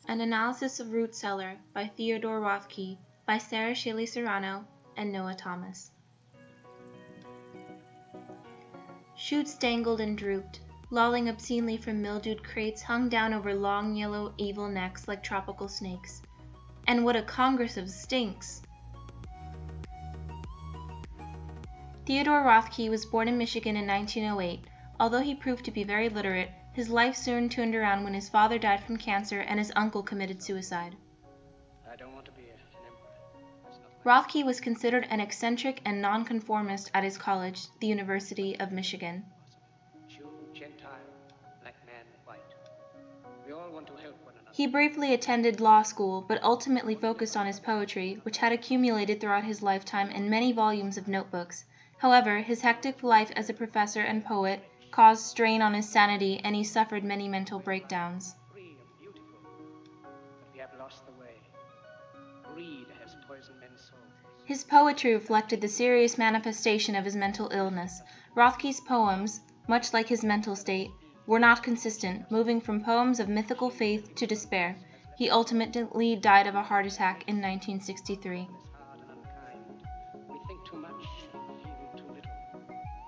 An Analysis of Root Cellar by Theodore Rothke, by Sarah Shelley Serrano and Noah Thomas. Shoots dangled and drooped, lolling obscenely from mildewed crates hung down over long yellow evil necks like tropical snakes. And what a congress of stinks! Theodore Rothke was born in Michigan in 1908. Although he proved to be very literate, his life soon turned around when his father died from cancer and his uncle committed suicide. I don't want to be an emperor. Rothke was considered an eccentric and nonconformist at his college, the University of Michigan. Jew, Gentile, black man, white. We all want to help one another. He briefly attended law school, but ultimately focused on his poetry, which had accumulated throughout his lifetime in many volumes of notebooks. However, his hectic life as a professor and poet caused strain on his sanity, and he suffered many mental breakdowns. Free and beautiful, but we have lost the way. Greed has poisoned men's souls. His poetry reflected the serious manifestation of his mental illness. Rothke's poems, much like his mental state, were not consistent, moving from poems of mythical faith to despair. He ultimately died of a heart attack in 1963. It's hard and unkind. We think too much, feel too little.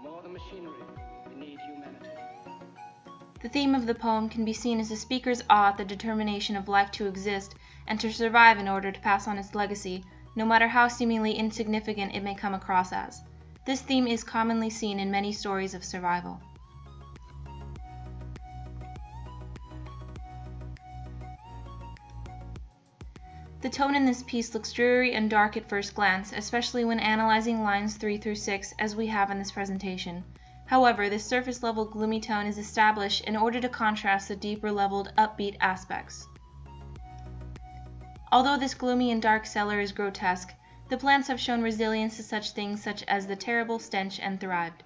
More than machinery, we need humanity. The theme of the poem can be seen as the speaker's awe at the determination of life to exist and to survive in order to pass on its legacy, no matter how seemingly insignificant it may come across as. This theme is commonly seen in many stories of survival. The tone in this piece looks dreary and dark at first glance, especially when analyzing lines 3 through 6 as we have in this presentation. However, this surface-level gloomy tone is established in order to contrast the deeper-leveled upbeat aspects. Although this gloomy and dark cellar is grotesque, the plants have shown resilience to such things such as the terrible stench and thrived.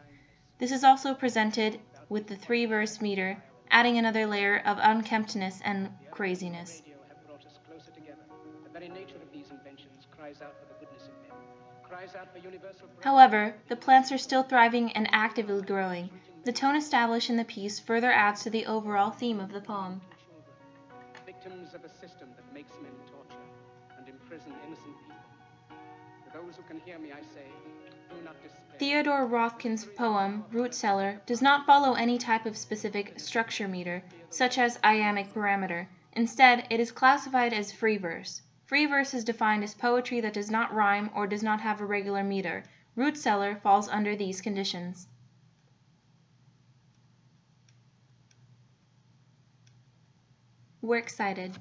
This is also presented with the 3-verse meter, adding another layer of unkemptness and craziness. Radio have brought us closer together. The very nature of these inventions cries out for the goodness in men, cries out for universal brotherhood. However, the plants are still thriving and actively growing. The tone established in the piece further adds to the overall theme of the poem. Children, victims of a system that makes men torture and imprison innocent people. To those who can hear me, I say, do not despair. Theodore Rothke's poem, Root Cellar, does not follow any type of specific structure meter, such as iambic parameter. Instead, it is classified as free verse. Free verse is defined as poetry that does not rhyme or does not have a regular meter. Root Cellar falls under these conditions. Works cited.